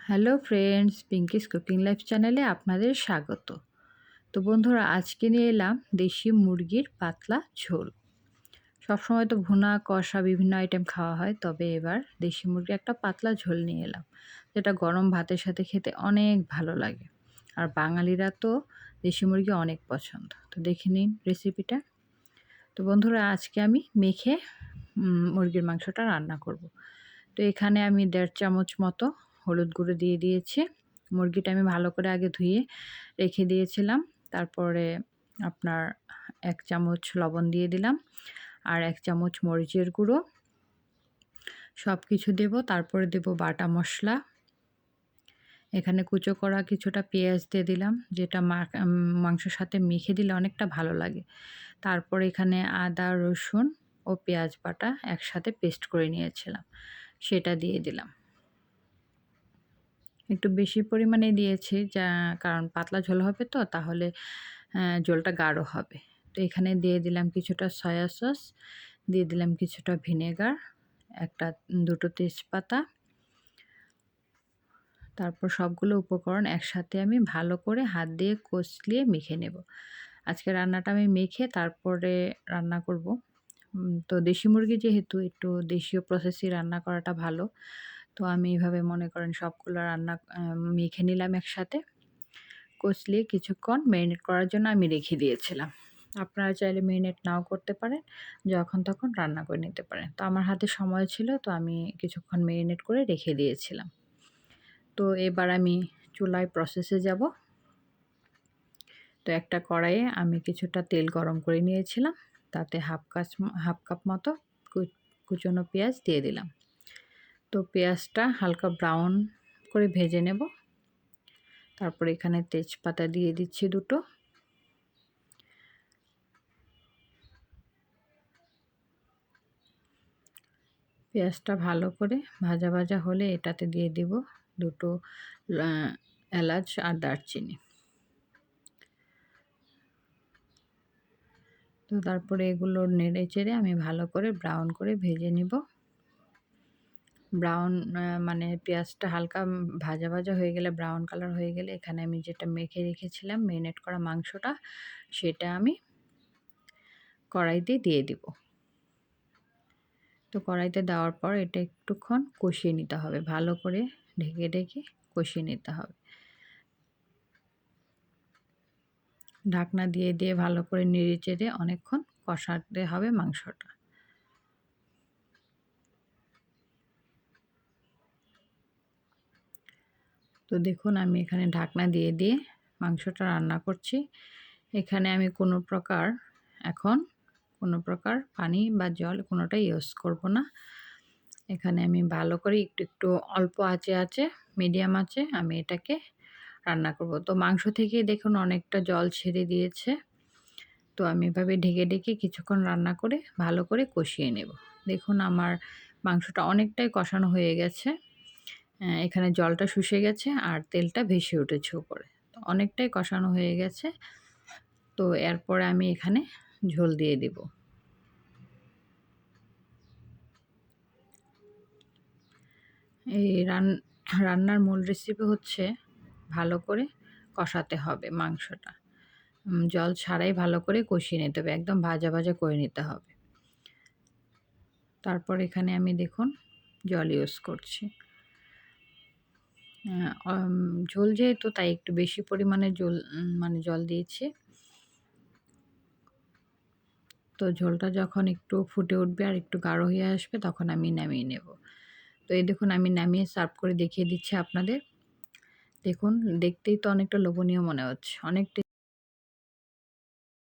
Hello friends, Pinki's cooking life চ্যানেলে আপনাদের স্বাগত। তো বন্ধুরা, আজকে নিয়ে এলাম দেশি মুরগির পাতলা ঝোল। সবসময় তো ভুনা কষা বিভিন্ন আইটেম খাওয়া হয়, তবে এবার দেশি মুরগির একটা পাতলা ঝোল নিয়ে এলাম, যেটা গরম ভাতের সাথে খেতে অনেক ভালো লাগে। আর বাঙালিরা তো দেশি মুরগি অনেক পছন্দ। তো দেখে নিন রেসিপিটা। তো বন্ধুরা, আজকে আমি মেখে মুরগির মাংসটা রান্না করব। তো এখানে আমি ১.৫ চামচ মতো হলুদ গুঁড়ো দিয়ে দিয়েছি। মুরগিটা আমি ভালো করে আগে ধুয়ে রেখে দিয়েছিলাম। তারপরে আপনার ১ চামচ লবণ দিয়ে দিলাম, আর ১ চামচ মরিচের গুঁড়ো, সব কিছু দেব। তারপরে দেব বাটা মশলা। এখানে কুচো করা কিছুটা পেঁয়াজ দিয়ে দিলাম, যেটা মাংসের সাথে মেখে দিলে অনেকটা ভালো লাগে। তারপর এখানে আদা, রসুন ও পেঁয়াজ বাটা একসাথে পেস্ট করে নিয়েছিলাম, সেটা দিয়ে দিলাম। একটু বেশি পরিমাণে দিয়েছি, কারণ পাতলা ঝোল হবে তো, তাহলে ঝোলটা গাঢ় হবে। তো এখানে দিয়ে দিলাম কিছুটা সয়া সস, দিয়ে দিলাম কিছুটা ভিনেগার, দুটো তেজপাতা। তারপর সবগুলো উপকরণ একসাথে আমি ভালো করে হাত দিয়ে কষলিয়ে মেখে নেব। আজকে রান্নাটা আমি মেখে তারপরে রান্না করব। তো দেশি মুরগি যেহেতু, একটু দেশীয় প্রসেসই রান্না করাটা ভালো। তো আমি এইভাবে মনে করেন সবগুলো রান্না মেখে নিলাম একসাথে, কষলিয়ে কিছুক্ষণ ম্যারিনেট করার জন্য আমি রেখে দিয়েছিলাম। আপনারা চাইলে ম্যারিনেট নাও করতে পারেন, যখন তখন রান্না করে নিতে পারেন। তো আমার হাতে সময় ছিল, তো আমি কিছুক্ষণ ম্যারিনেট করে রেখে দিয়েছিলাম। তো এবার আমি চুলায় প্রসেসে যাব। তো একটা কড়াইয়ে আমি কিছুটা তেল গরম করে নিয়েছিলাম, তাতে হাফ কাপ মতো কুচনো পেঁয়াজ দিয়ে দিলাম। তো পেঁয়াজটা হালকা ব্রাউন করে ভেজে নেব। তারপর এখানে তেজপাতা দিয়ে দিচ্ছি দুটো। পেঁয়াজটা ভালো করে ভাজা ভাজা হলে এটাতে দিয়ে দিব দুটো এলাচ আর দারচিনি। তো তারপরে এগুলো নেড়ে চেড়ে আমি ভালো করে ব্রাউন করে ভেজে নিব। ব্রাউন মানে পেঁয়াজটা হালকা ভাজা ভাজা হয়ে গেলে, ব্রাউন কালার হয়ে গেলে, এখানে আমি যেটা মেখে রেখেছিলাম ম্যারিনেট করা মাংসটা, সেটা আমি কড়াইতে দিয়ে দিব। তো কড়াইতে দেওয়ার পর এটা একটুক্ষণ কষিয়ে নিতে হবে, ভালো করে ঢেকে ঢেকে কষিয়ে নিতে হবে। ঢাকনা দিয়ে দিয়ে ভালো করে নেড়ে চেড়ে অনেকক্ষণ কষাতে হবে মাংসটা। তো দেখুন, আমি এখানে ঢাকনা দিয়ে দিয়ে মাংসটা রান্না করছি। এখানে আমি কোনো প্রকার পানি বা জল কোনোটাই ইউজ করব না। এখানে আমি ভালো করে একটু অল্প আঁচে মিডিয়াম আঁচে আমি এটাকে রান্না করব। তো মাংস থেকে দেখুন অনেকটা জল ছেড়ে দিয়েছে। তো আমি এভাবে ঢেকে ঢেকে কিছুক্ষণ রান্না করে ভালো করে কষিয়ে নেব। দেখুন আমার মাংসটা অনেকটাই কষানো হয়ে গেছে। এখানে জলটা শুষে গেছে আর তেলটা ভেসে উঠেছে উপরে। তো অনেকটাই কষানো হয়ে গেছে। তো এরপরে আমি এখানে ঝোল দিয়ে দেব। এই রান্নার মূল রেসিপি হচ্ছে ভালো করে কষাতে হবে মাংসটা। জল ছাড়াই ভালো করে কষিয়ে নিতে হবে, একদম ভাজা ভাজা করে নিতে হবে। তারপর এখানে আমি দেখুন জল ইউজ করছি। ঝোল যেহেতু, তাই একটু বেশি পরিমাণে জল দিয়েছি। তো ঝোলটা যখন একটু ফুটে উঠবে আর একটু গাঢ় হয়ে আসবে, তখন আমি নামিয়ে নেব। তো এই দেখুন আমি নামিয়ে সার্ভ করে দেখিয়ে দিচ্ছি আপনাদের। দেখুন, দেখতেই তো অনেকটা লোভনীয় মনে হচ্ছে, অনেক